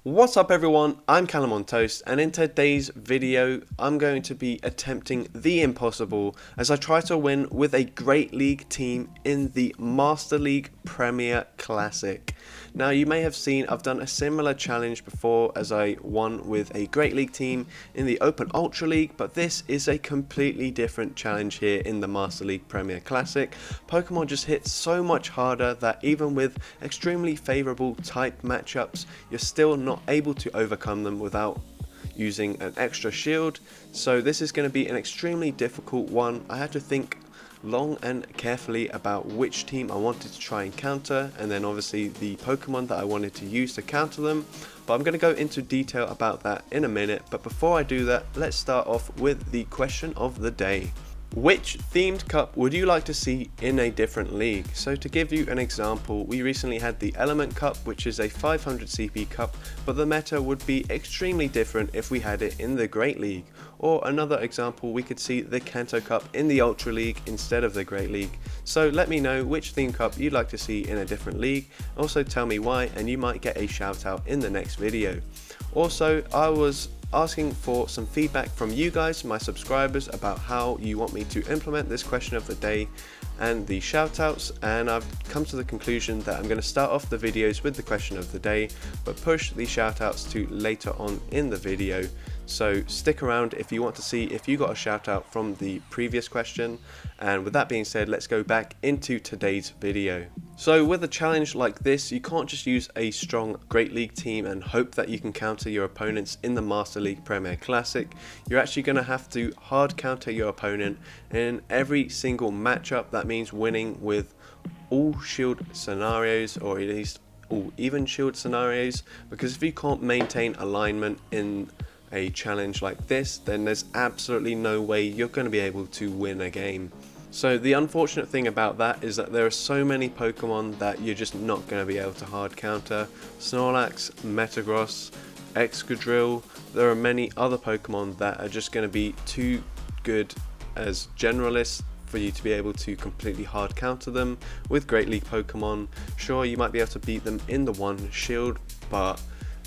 What's up everyone, I'm Callum on Toast, and in today's video I'm going to be attempting the impossible as I try to win with a Great League team in the Master League Premier Classic. Now you may have seen I've done a similar challenge before as I won with a Great League team in the Open Ultra League, but this is a completely different challenge here in the Master League Premier Classic. Pokemon just hit so much harder that even with extremely favourable type matchups, you're still not able to overcome them without using an extra shield. So this is going to be an extremely difficult one. I had to think long and carefully about which team I wanted to try and counter, and then obviously the Pokemon that I wanted to use to counter them, but I'm going to go into detail about that in a minute. But before I do that, let's start off with the question of the day. Which themed cup would you like to see in a different league? So to give you an example, we recently had the Element Cup, which is a 500 CP cup, but the meta would be extremely different if we had it in the Great League. Or another example, we could see the Kanto Cup in the Ultra League instead of the Great League. So let me know which theme cup you'd like to see in a different league. Also tell me why, and you might get a shout out in the next video. Also, I was asking for some feedback from you guys, my subscribers, about how you want me to implement this question of the day and the shoutouts, and I've come to the conclusion that I'm going to start off the videos with the question of the day but push the shoutouts to later on in the video. So stick around if you want to see if you got a shout out from the previous question. And with that being said, let's go back into today's video. So with a challenge like this, you can't just use a strong Great League team and hope that you can counter your opponents in the Master League Premier Classic. You're actually going to have to hard counter your opponent in every single matchup. That means winning with all shield scenarios, or at least all even shield scenarios, because if you can't maintain alignment in a challenge like this, then there's absolutely no way you're going to be able to win a game. So the unfortunate thing about that is that there are so many Pokemon that you're just not going to be able to hard counter. Snorlax, Metagross, Excadrill, there are many other Pokemon that are just going to be too good as generalists for you to be able to completely hard counter them with Great League Pokemon. Sure, you might be able to beat them in the one shield, but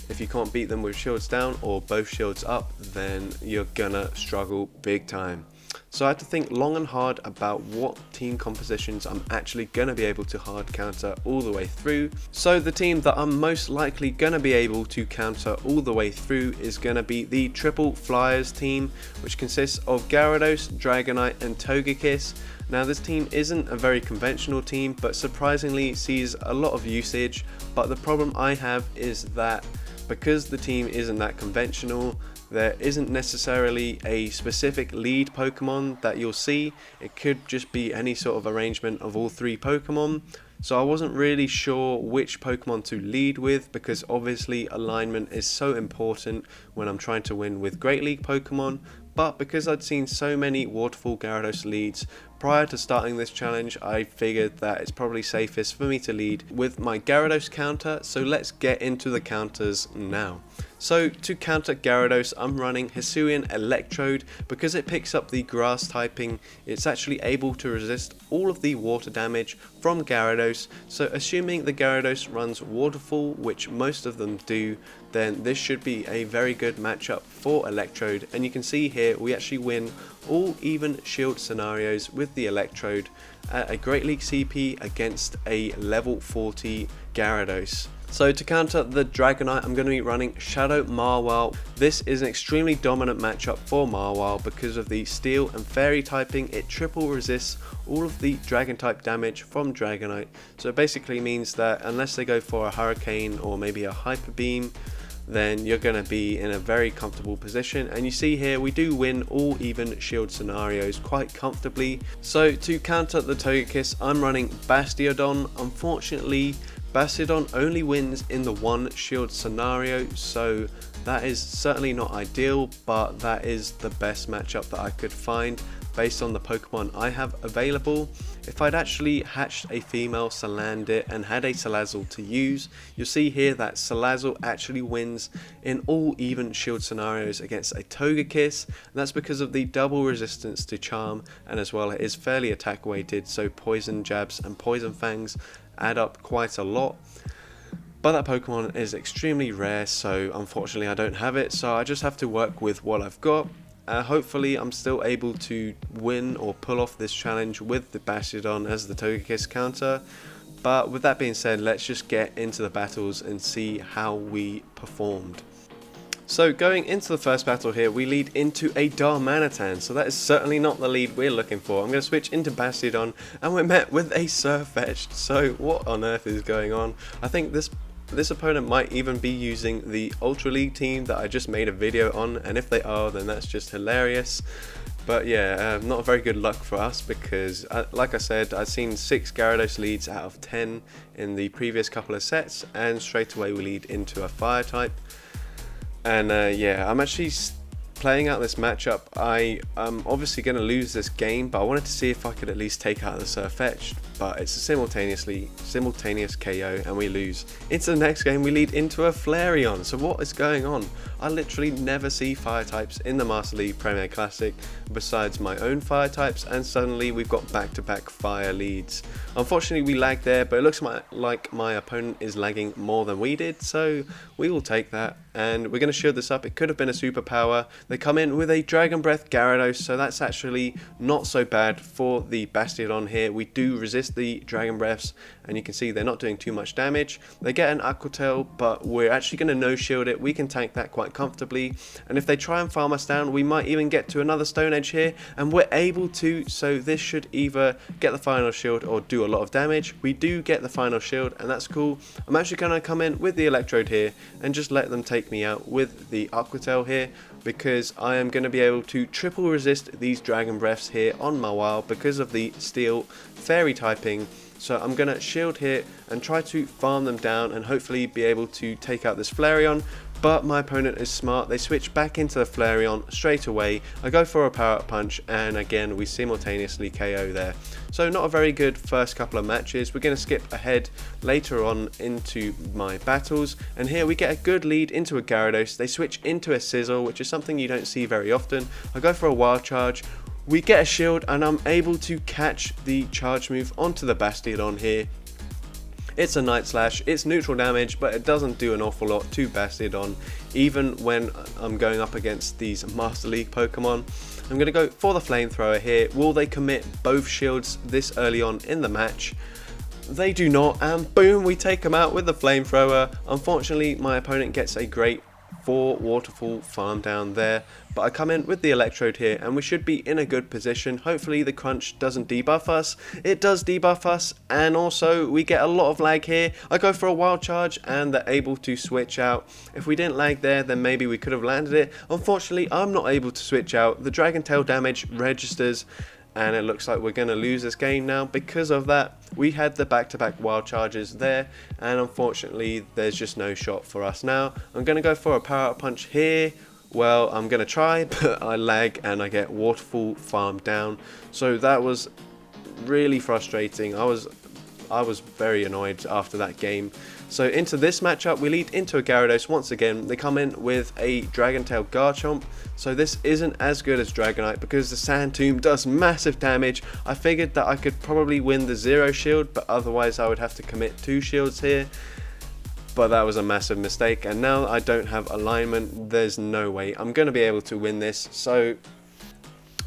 if you can't beat them with shields down or both shields up, then you're gonna struggle big time. So I had to think long and hard about what team compositions I'm actually going to be able to hard counter all the way through. So the team that I'm most likely going to be able to counter all the way through is going to be the Triple Flyers team, which consists of Gyarados, Dragonite and Togekiss. Now this team isn't a very conventional team, but surprisingly sees a lot of usage. But the problem I have is that because the team isn't that conventional, there isn't necessarily a specific lead Pokemon that you'll see. It could just be any sort of arrangement of all three Pokemon. So I wasn't really sure which Pokemon to lead with, because obviously alignment is so important when I'm trying to win with Great League Pokemon. But because I'd seen so many Waterfall Gyarados leads prior to starting this challenge, I figured that it's probably safest for me to lead with my Gyarados counter. So let's get into the counters now. So to counter Gyarados, I'm running Hisuian Electrode. Because it picks up the grass typing, it's actually able to resist all of the water damage from Gyarados. So assuming the Gyarados runs Waterfall, which most of them do, then this should be a very good matchup for Electrode. And you can see here we actually win all even shield scenarios with the Electrode at a Great League CP against a level 40 Gyarados. So to counter the Dragonite, I'm going to be running Shadow Mawile. This is an extremely dominant matchup for Mawile because of the Steel and Fairy typing. It triple resists all of the Dragon type damage from Dragonite. So it basically means that unless they go for a Hurricane or maybe a Hyper Beam, then you're going to be in a very comfortable position. And you see here we do win all even shield scenarios quite comfortably. So to counter the Togekiss, I'm running Bastiodon. Unfortunately, Bastiodon only wins in the one shield scenario, so that is certainly not ideal, but that is the best matchup that I could find based on the Pokemon I have available. If I'd actually hatched a female Salandit and had a Salazzle to use, you'll see here that Salazzle actually wins in all even shield scenarios against a Togekiss, and that's because of the double resistance to Charm, and as well it is fairly attack weighted, so Poison Jabs and Poison Fangs add up quite a lot. but that Pokemon is extremely rare, so unfortunately I don't have it, so I just have to work with what I've got. Hopefully I'm still able to win or pull off this challenge with the Bastiodon as the Togekiss counter. But with that being said, let's just get into the battles and see how we performed. So going into the first battle here, we lead into a Darmanitan, so that is certainly not the lead we're looking for. I'm going to switch into Bastiodon, and we're met with a Surfetched. So what on earth is going on? I think this opponent might even be using the Ultra League team that I just made a video on, and if they are, then that's just hilarious. But yeah, not very good luck for us because, like I said, I've seen 6 Gyarados leads out of 10 in the previous couple of sets, and straight away we lead into a Fire type. And yeah, I'm actually playing out this matchup. I'm obviously going to lose this game, but I wanted to see if I could at least take out the Surfetched, but it's a simultaneous KO and we lose. Into the next game, we lead into a Flareon. So what is going on? I literally never see fire types in the Master League Premier Classic besides my own fire types, and suddenly we've got back-to-back fire leads. Unfortunately we lagged there, but it looks like my opponent is lagging more than we did, so we will take that, and we're going to shield this up. It could have been a superpower. They come in with a Dragon Breath Gyarados, so that's actually not so bad for the Bastiodon here. We do resist the Dragon Breaths, and you can see they're not doing too much damage. They get an Aqua Tail, but we're actually going to no-shield it. We can tank that quite comfortably, and if they try and farm us down, we might even get to another Stone Edge here, and we're able to, so this should either get the final shield or do a lot of damage. We do get the final shield, and that's cool. I'm actually going to come in with the Electrode here and just let them take me out with the Aqua Tail here, because I am going to be able to triple resist these Dragon Breaths here on Mawile because of the Steel Fairy typing. So I'm going to shield here and try to farm them down and hopefully be able to take out this Flareon. But my opponent is smart. They switch back into the Flareon straight away. I go for a Power Up Punch, and again we simultaneously KO there. So not a very good first couple of matches. We're going to skip ahead later on into my battles, and here we get a good lead into a Gyarados. They switch into a Sizzle, which is something you don't see very often. I go for a Wild Charge. We get a shield, and I'm able to catch the charge move onto the Bastiodon here. It's a Night Slash, it's neutral damage, but it doesn't do an awful lot to Bastiodon, even when I'm going up against these Master League Pokemon. I'm going to go for the Flamethrower here. Will they commit both shields this early on in the match? They do not, and boom, we take them out with the Flamethrower. Unfortunately, my opponent gets a great 4 Waterfall farm down there, but I come in with the Electrode here and we should be in a good position. Hopefully the crunch doesn't debuff us. It does debuff us, and also we get a lot of lag here. I go for a Wild Charge and they're able to switch out. If we didn't lag there, then maybe we could have landed it. Unfortunately, I'm not able to switch out. The Dragon Tail damage registers, and it looks like we're going to lose this game now because of that. We had the back-to-back Wild Charges there, and unfortunately there's just no shot for us now. I'm going to go for a Power Up Punch here. Well, I'm going to try, but I lag and I get Waterfall farmed down. So that was really frustrating. I was very annoyed after that game. So into this matchup, we lead into a Gyarados once again. They come in with a Dragon Tail Garchomp. So this isn't as good as Dragonite because the Sand Tomb does massive damage. I figured that I could probably win the 0 shield, but otherwise I would have to commit 2 shields here. But that was a massive mistake, and now I don't have alignment. There's no way I'm going to be able to win this. So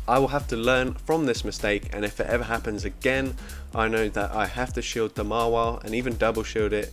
I will have to learn from this mistake, and if it ever happens again, I know that I have to shield the Mawile and even double shield it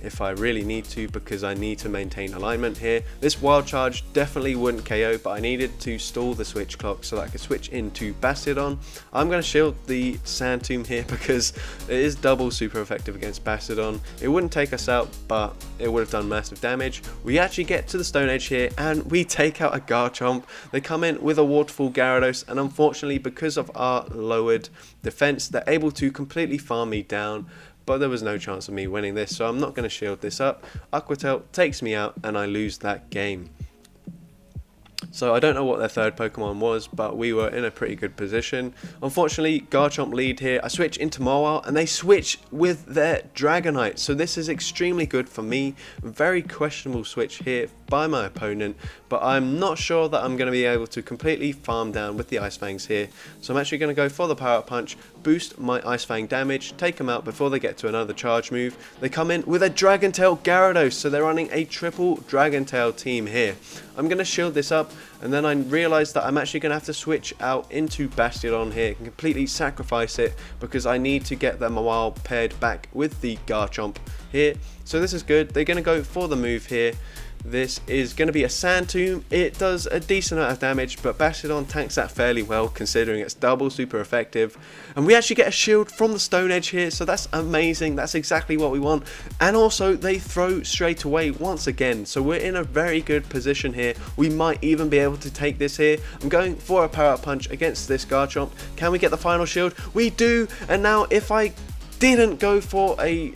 if I really need to, because I need to maintain alignment here. This Wild Charge definitely wouldn't KO, but I needed to stall the switch clock so that I could switch into Bastiodon. I'm going to shield the Sand Tomb here because it is double super effective against Bastiodon. It wouldn't take us out, but it would have done massive damage. We actually get to the Stone Edge here and we take out a Garchomp. They come in with a Waterfall Gyarados, and unfortunately because of our lowered defense, they're able to completely farm me down. But there was no chance of me winning this, so I'm not going to shield this up. Aqua Tail takes me out and I lose that game. So I don't know what their third Pokemon was, but we were in a pretty good position. Unfortunately, Garchomp lead here. I switch into Mawile and they switch with their Dragonite. So this is extremely good for me. Very questionable switch here by my opponent, but I'm not sure that I'm going to be able to completely farm down with the Ice Fangs here. So I'm actually going to go for the Power Up Punch. Boom. boost my Ice Fang damage, take them out before they get to another charge move. They come in with a Dragon Tail Gyarados, so they're running a triple Dragon Tail team here. I'm going to shield this up, and then I realised that I'm actually going to have to switch out into Bastiodon here and completely sacrifice it because I need to get the Mawile paired back with the Garchomp here. So this is good. They're going to go for the move here. This is going to be a Sand Tomb. It does a decent amount of damage, but Bastiodon tanks that fairly well considering it's double super effective. And we actually get a shield from the Stone Edge here, so that's amazing. That's exactly what we want. And also they throw straight away once again, so we're in a very good position here. We might even be able to take this here. I'm going for a Power Up Punch against this Garchomp. Can we get the final shield? We do. And now if I didn't go for a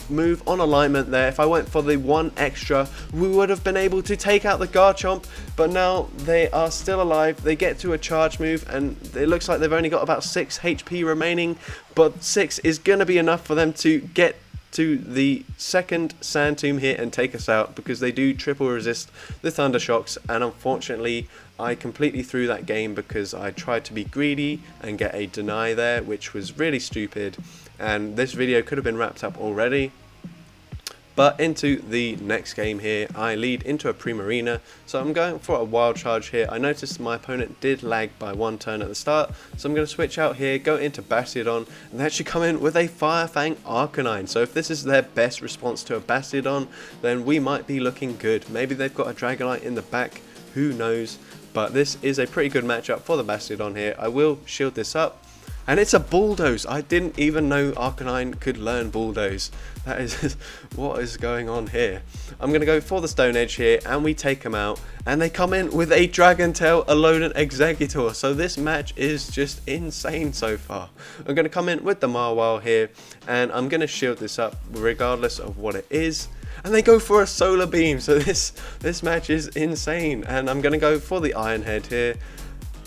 move on alignment there, if I went for the one extra, we would have been able to take out the Garchomp, but now they are still alive. They get to a charge move and it looks like they've only got about 6 HP remaining, but 6 is going to be enough for them to get to the second Sand Tomb here and take us out, because they do triple resist the Thunder Shocks, and unfortunately I completely threw that game because I tried to be greedy and get a deny there, which was really stupid, and this video could have been wrapped up already. But into the next game here, I lead into a Primarina, so I'm going for a Wild Charge here. I noticed my opponent did lag by 1 turn at the start, so I'm going to switch out here, go into Bastiodon, and they actually come in with a Fire Fang Arcanine. So if this is their best response to a Bastiodon, then we might be looking good. Maybe they've got a Dragonite in the back, who knows. But this is a pretty good matchup for the Bastiodon here. I will shield this up. And it's a Bulldoze. I didn't even know Arcanine could learn Bulldoze. That is what is going on here. I'm going to go for the Stone Edge here, and we take them out. And they come in with a Dragon Tail, Alolan Exeggutor. So this match is just insane so far. I'm going to come in with the Mawile here, and I'm going to shield this up regardless of what it is. And they go for a Solar Beam. So this match is insane. And I'm going to go for the Iron Head here.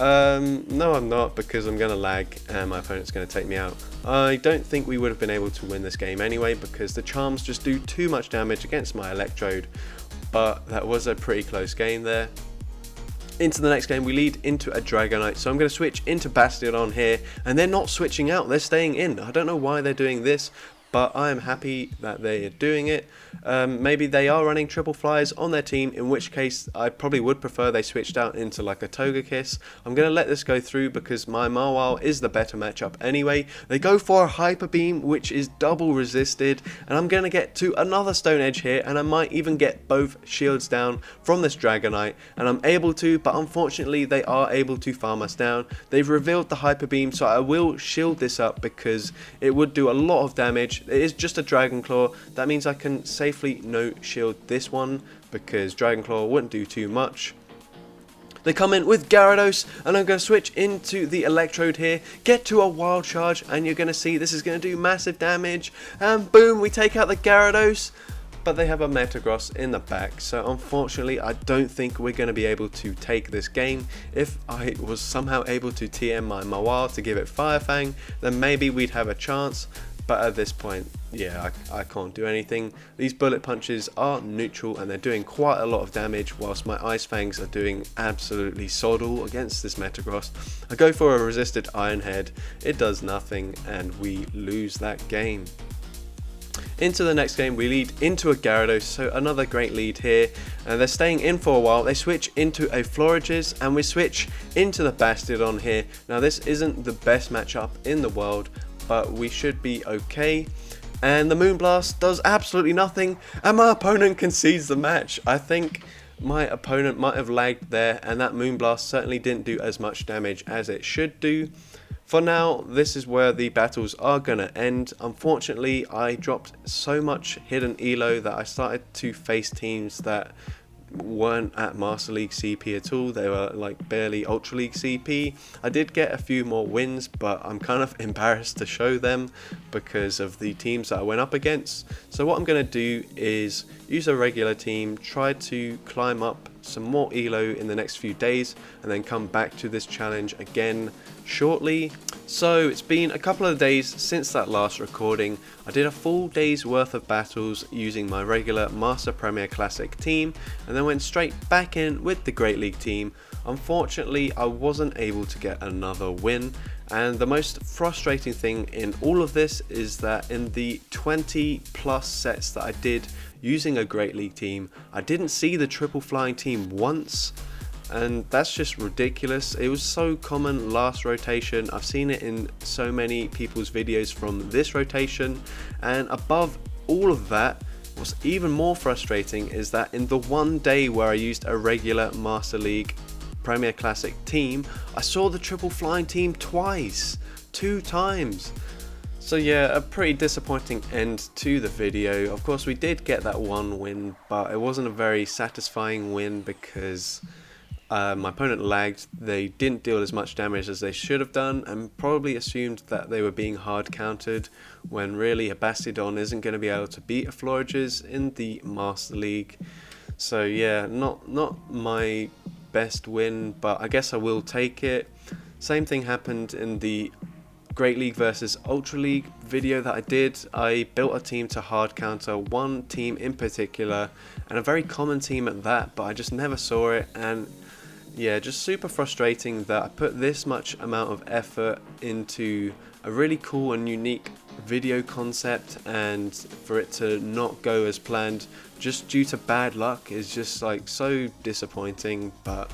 No I'm not, because I'm going to lag and my opponent's going to take me out. I don't think we would have been able to win this game anyway, because the charms just do too much damage against my Electrode, but that was a pretty close game there. Into the next game, we lead into a Dragonite, so I'm going to switch into Bastiodon here, and they're not switching out, they're staying in. I don't know why they're doing this, but I am happy that they are doing it. Maybe they are running triple flyers on their team, in which case I probably would prefer they switched out into like a Togekiss. I'm going to let this go through because my Mawile is the better matchup anyway. They go for a Hyper Beam, which is double resisted, and I'm going to get to another Stone Edge here, and I might even get both shields down from this Dragonite, and I'm able to, but unfortunately they are able to farm us down. They've revealed the Hyper Beam, so I will shield this up because it would do a lot of damage. It is just a Dragon Claw. That means I can safely no shield this one because Dragon Claw wouldn't do too much. They come in with Gyarados, and I'm going to switch into the Electrode here, get to a Wild Charge, and you're going to see this is going to do massive damage, and boom, we take out the Gyarados. But they have a Metagross in the back, so unfortunately I don't think we're going to be able to take this game. If I was somehow able to TM my Mawile to give it Fire Fang, then maybe we'd have a chance. But at this point, yeah, I can't do anything. These Bullet Punches are neutral and they're doing quite a lot of damage, whilst my Ice Fangs are doing absolutely sod all against this Metagross. I go for a resisted Iron Head, it does nothing, and we lose that game. Into the next game, we lead into a Gyarados, so another great lead here. They're staying in for a while. They switch into a Florges, and we switch into the Bastiodon here. Now this isn't the best matchup in the world, but we should be okay. And the Moonblast does absolutely nothing, and my opponent concedes the match. I think my opponent might have lagged there, and that Moonblast certainly didn't do as much damage as it should do. For now, this is where the battles are going to end. Unfortunately, I dropped so much hidden elo that I started to face teams that weren't at Master League CP at all. They were like barely Ultra League CP. I did get a few more wins, but I'm kind of embarrassed to show them because of the teams that I went up against. So what I'm going to do is use a regular team, try to climb up some more elo in the next few days, and then come back to this challenge again shortly. So it's been a couple of days since that last recording. I did a full day's worth of battles using my regular Master Premier Classic team, and then went straight back in with the Great League team. Unfortunately, I wasn't able to get another win, and the most frustrating thing in all of this is that in the 20 plus sets that I did using a Great League team, I didn't see the triple flying team once, and that's just ridiculous. It was so common last rotation. I've seen it in so many people's videos from this rotation, and above all of that, what's even more frustrating is that in the one day where I used a regular Master League Premier Classic team, I saw the triple flying team twice, 2 times. So yeah, a pretty disappointing end to the video. Of course we did get that one win, but it wasn't a very satisfying win because my opponent lagged. They didn't deal as much damage as they should have done, and probably assumed that they were being hard countered, when really a Bastiodon isn't going to be able to beat a Florges in the Master League. So yeah, not my best win, but I guess I will take it. Same thing happened in the Great League versus Ultra League video that I did. I built a team to hard counter one team in particular, and a very common team at that, but I just never saw it, and yeah, just super frustrating that I put this much amount of effort into a really cool and unique video concept, and for it to not go as planned just due to bad luck is just like so disappointing. But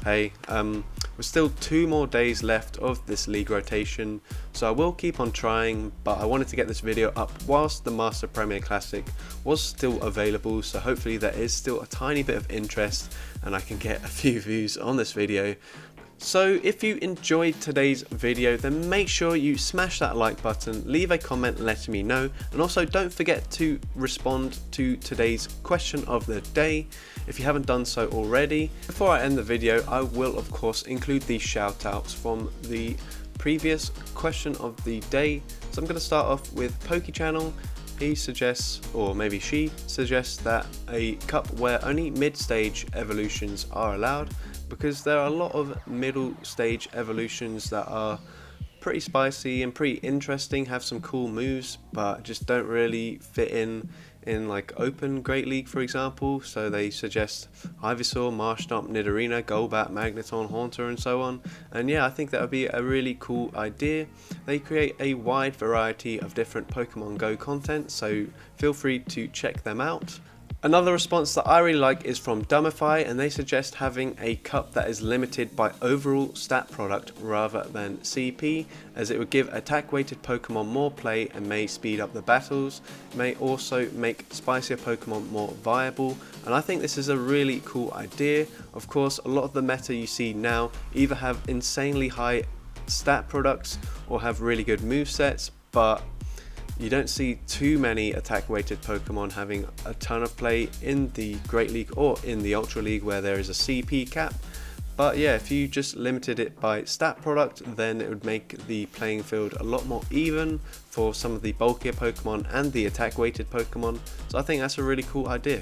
hey, we're still 2 more days left of this league rotation, so I will keep on trying, but I wanted to get this video up whilst the Master Premier Classic was still available, so hopefully there is still a tiny bit of interest and I can get a few views on this video. So if you enjoyed today's video, then make sure you smash that like button, leave a comment letting me know, and also don't forget to respond to today's question of the day if you haven't done so already. Before I end the video, I will of course include the shout outs from the previous question of the day. So I'm going to start off with PokeChannel. He suggests, or maybe she suggests, that a cup where only mid-stage evolutions are allowed, because there are a lot of middle stage evolutions that are pretty spicy and pretty interesting, have some cool moves, but just don't really fit in like open Great League, for example. So they suggest Ivysaur, Marshtomp, Nidorina, Golbat, Magneton, Haunter, and so on. And yeah, I think that would be a really cool idea. They create a wide variety of different Pokemon Go content, so feel free to check them out. Another response that I really like is from Dumbify, and they suggest having a cup that is limited by overall stat product rather than CP, as it would give attack weighted Pokemon more play and may speed up the battles. It may also make spicier Pokemon more viable, and I think this is a really cool idea. Of course, a lot of the meta you see now either have insanely high stat products or have really good movesets, but you don't see too many attack weighted Pokemon having a ton of play in the Great League or in the Ultra League where there is a CP cap. But yeah, if you just limited it by stat product, then it would make the playing field a lot more even for some of the bulkier Pokemon and the attack weighted Pokemon. So I think that's a really cool idea.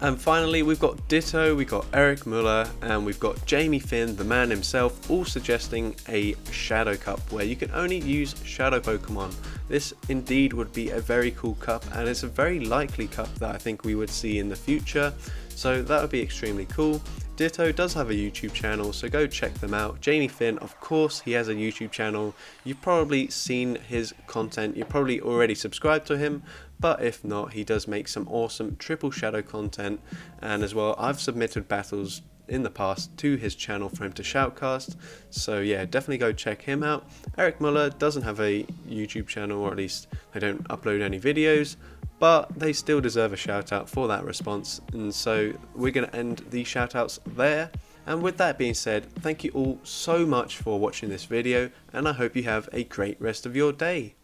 And finally, we've got Ditto, we've got Eric Muller, and we've got Jamie Finn, the man himself, all suggesting a Shadow Cup where you can only use Shadow Pokemon. This indeed would be a very cool cup, and it's a very likely cup that I think we would see in the future, so that would be extremely cool. Ditto does have a YouTube channel, so go check them out. Jamie Finn, of course, he has a YouTube channel. You've probably seen his content, you're probably already subscribed to him, but if not, he does make some awesome triple shadow content, and as well, I've submitted battles in the past to his channel for him to shoutcast, so yeah, definitely go check him out. Eric Muller doesn't have a YouTube channel, or at least they don't upload any videos, but they still deserve a shout out for that response, and so we're going to end the shout outs there. And with that being said, thank you all so much for watching this video, and I hope you have a great rest of your day.